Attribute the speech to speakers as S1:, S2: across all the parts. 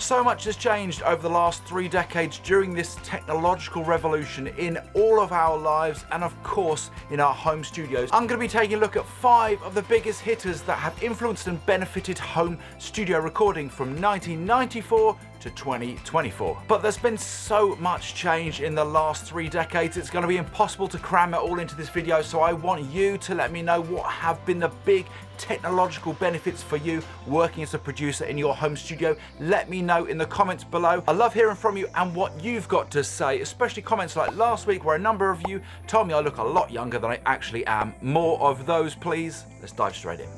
S1: So much has changed over the last 3 decades during this technological revolution in all of our lives and of course in our home studios. I'm going to be taking a look at 5 of the biggest hitters that have influenced and benefited home studio recording from 1994 to 2024. But there's been so much change in the last 3 decades, it's going to be impossible to cram it all into this video, so I want you to let me know what have been the big technological benefits for you working as a producer in your home studio. Let me know in the comments below. I love hearing from you and what you've got to say, especially comments like last week where a number of you told me I look a lot younger than I actually am. More of those, please. Let's dive straight in.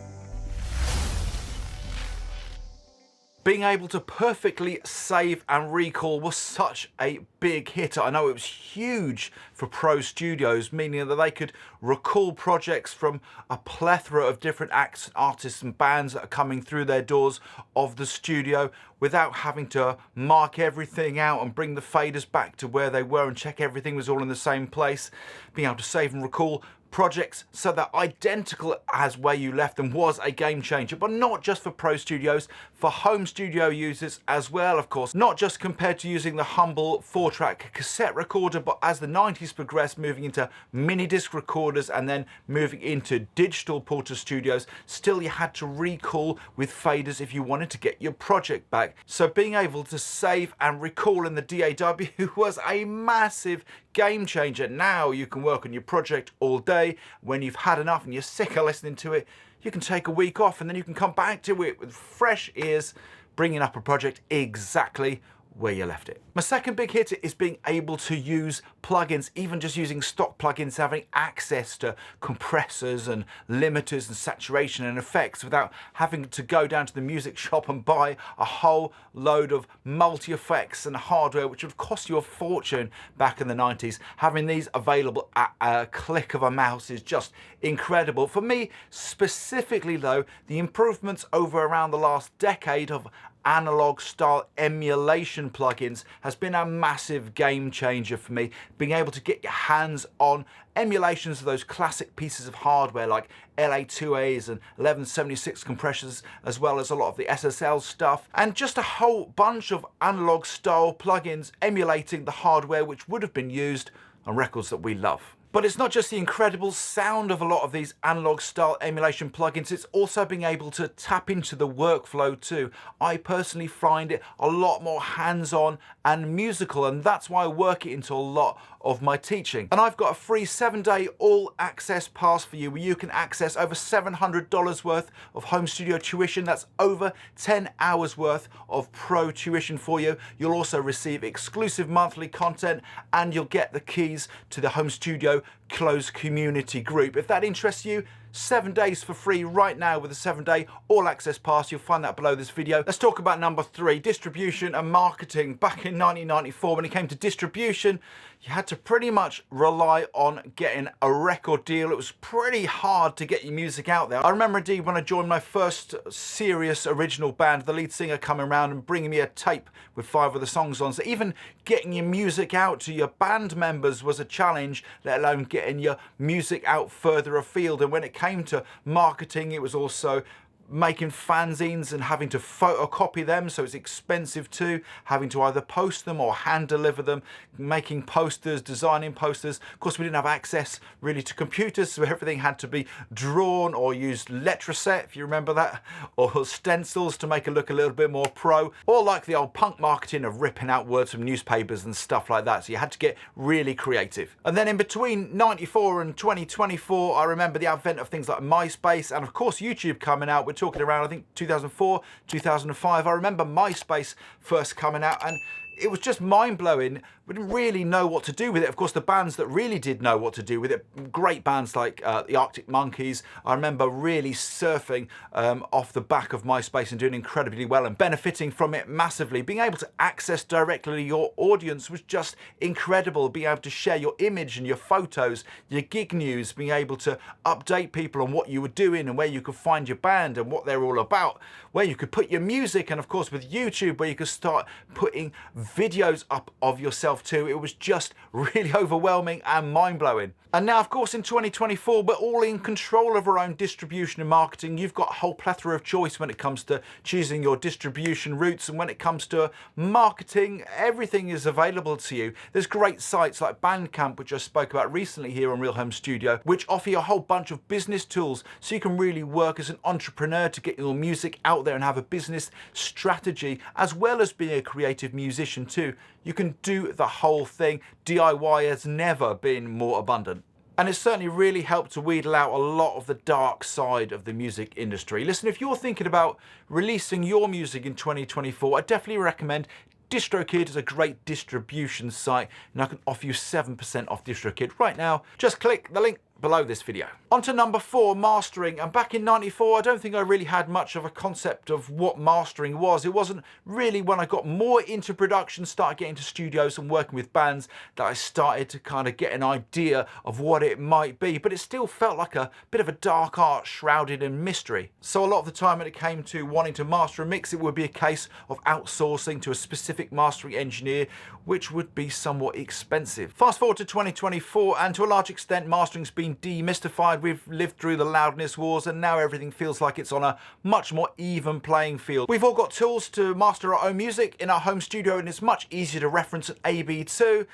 S1: Being able to perfectly save and recall was such a big hit. I know it was huge for pro studios, meaning that they could recall projects from a plethora of different acts, artists and bands that are coming through their doors of the studio without having to mark everything out and bring the faders back to where they were and check everything was all in the same place. Being able to save and recall projects so they're identical as where you left them was a game changer, but not just for pro studios, for home studio users as well, of course. Not just compared to using the humble 4-track cassette recorder, but as the 90s progressed, moving into mini disc recorders and then moving into digital Porter studios, still you had to recall with faders if you wanted to get your project back. So being able to save and recall in the DAW was a massive game changer. Now you can work on your project all day. When you've had enough and you're sick of listening to it, you can take a week off and then you can come back to it with fresh ears, bringing up a project exactly where you left it. My second big hit is being able to use plugins, even just using stock plugins, having access to compressors and limiters and saturation and effects without having to go down to the music shop and buy a whole load of multi-effects and hardware, which would cost you a fortune back in the 90s. Having these available at a click of a mouse is just incredible. For me specifically though, the improvements over around the last decade of analog style emulation plugins has been a massive game changer for me. Being able to get your hands on emulations of those classic pieces of hardware like LA2As and 1176 compressors, as well as a lot of the SSL stuff, and just a whole bunch of analog style plugins emulating the hardware which would have been used on records that we love. But it's not just the incredible sound of a lot of these analog style emulation plugins, it's also being able to tap into the workflow too. I personally find it a lot more hands-on and musical, and that's why I work it into a lot of my teaching. And I've got a free 7-day all access pass for you where you can access over $700 worth of home studio tuition. That's over 10 hours worth of pro tuition for you. You'll also receive exclusive monthly content and you'll get the keys to the home studio closed community group. If that interests you, 7 days for free right now with a 7-day all access pass. You'll find that below this video. Let's talk about number 3, distribution and marketing. Back in 1994, when it came to distribution, you had to pretty much rely on getting a record deal. It was pretty hard to get your music out there. I remember indeed when I joined my first serious original band, the lead singer coming around and bringing me a tape with 5 of the songs on. So even getting your music out to your band members was a challenge, let alone getting your music out further afield. And when it came to marketing, it was also making fanzines and having to photocopy them, so it's expensive too, having to either post them or hand deliver them, making posters, designing posters. Of course, we didn't have access really to computers, so everything had to be drawn or used Letraset, if you remember that, or stencils to make it look a little bit more pro, or like the old punk marketing of ripping out words from newspapers and stuff like that. So you had to get really creative. And then in between 94 and 2024, I remember the advent of things like MySpace and of course YouTube coming out. We're talking around, I think, 2004, 2005. I remember MySpace first coming out and it was just mind-blowing. We didn't really know what to do with it. Of course, the bands that really did know what to do with it, great bands like the Arctic Monkeys, I remember really surfing off the back of MySpace and doing incredibly well and benefiting from it massively. Being able to access directly your audience was just incredible. Being able to share your image and your photos, your gig news, being able to update people on what you were doing and where you could find your band and what they're all about, where you could put your music, and of course with YouTube, where you could start putting videos up of yourself too. It was just really overwhelming and mind-blowing. And now, of course, in 2024, we're all in control of our own distribution and marketing. You've got a whole plethora of choice when it comes to choosing your distribution routes, and when it comes to marketing, everything is available to you. There's great sites like Bandcamp, which I spoke about recently here on Real Home Studio, which offer you a whole bunch of business tools so you can really work as an entrepreneur to get your music out there and have a business strategy, as well as being a creative musician too. You can do the whole thing. DIY has never been more abundant. And it's certainly really helped to wheedle out a lot of the dark side of the music industry. Listen, if you're thinking about releasing your music in 2024, I definitely recommend DistroKid is a great distribution site, and I can offer you 7% off DistroKid right now. Just click the link below this video. On to number 4, mastering. And back in '94, I don't think I really had much of a concept of what mastering was. It wasn't really when I got more into production, started getting into studios and working with bands, that I started to kind of get an idea of what it might be. But it still felt like a bit of a dark art shrouded in mystery. So a lot of the time when it came to wanting to master a mix, it would be a case of outsourcing to a specific mastering engineer, which would be somewhat expensive. Fast forward to 2024, and to a large extent, mastering's been demystified. We've lived through the loudness wars, and now everything feels like it's on a much more even playing field. We've all got tools to master our own music in our home studio, and it's much easier to reference an AB2.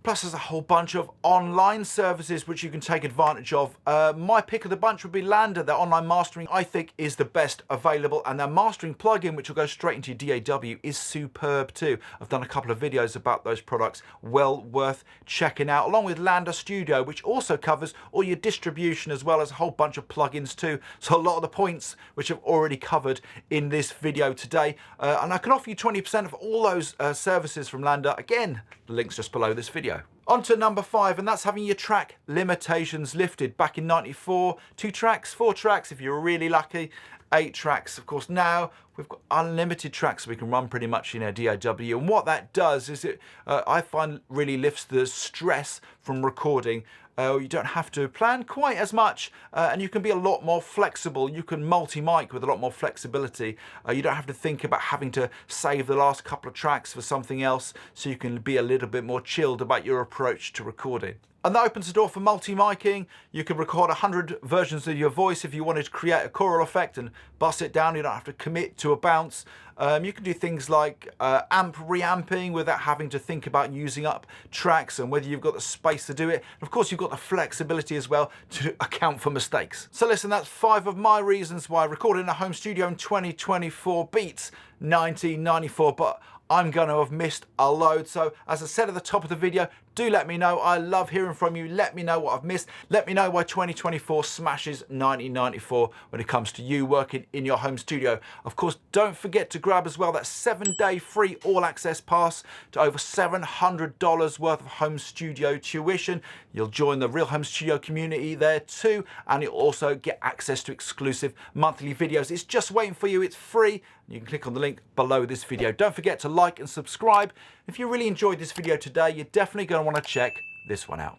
S1: Plus, there's a whole bunch of online services which you can take advantage of. My pick of the bunch would be LANDR. Their online mastering, I think, is the best available, and their mastering plugin, which will go straight into your DAW, is superb too. I've done a couple of videos about those products, well worth checking out, along with LANDR Studio, which also covers all your distribution as well as a whole bunch of plugins too. So a lot of the points which I've already covered in this video today, and I can offer you 20% of all those services from LANDR. Again, the link's just below this video. On to number 5, and that's having your track limitations lifted. Back in '94, 2 tracks, 4 tracks if you were really lucky, 8 tracks. Of course, now we've got unlimited tracks, so we can run pretty much in our DAW. And what that does is I find really lifts the stress from recording. You don't have to plan quite as much, and you can be a lot more flexible. You can multi-mic with a lot more flexibility. You don't have to think about having to save the last couple of tracks for something else, so you can be a little bit more chilled about your approach to recording. And that opens the door for multi-miking. You can record 100 versions of your voice if you wanted to create a choral effect and bust it down. You don't have to commit to a bounce. You can do things like amp reamping without having to think about using up tracks and whether you've got the space to do it. And of course, you've got the flexibility as well to account for mistakes. So listen, that's 5 of my reasons why recording in a home studio in 2024 beats 1994, but I'm going to have missed a load. So as I said at the top of the video, do let me know. I love hearing from you. Let me know what I've missed. Let me know why 2024 smashes 1994 when it comes to you working in your home studio. Of course, don't forget to grab as well that 7-day free all-access pass to over $700 worth of home studio tuition. You'll join the Real Home Studio community there too, and you'll also get access to exclusive monthly videos. It's just waiting for you. It's free. You can click on the link below this video. Don't forget to like and subscribe. If you really enjoyed this video today, you're definitely going to want to check this one out.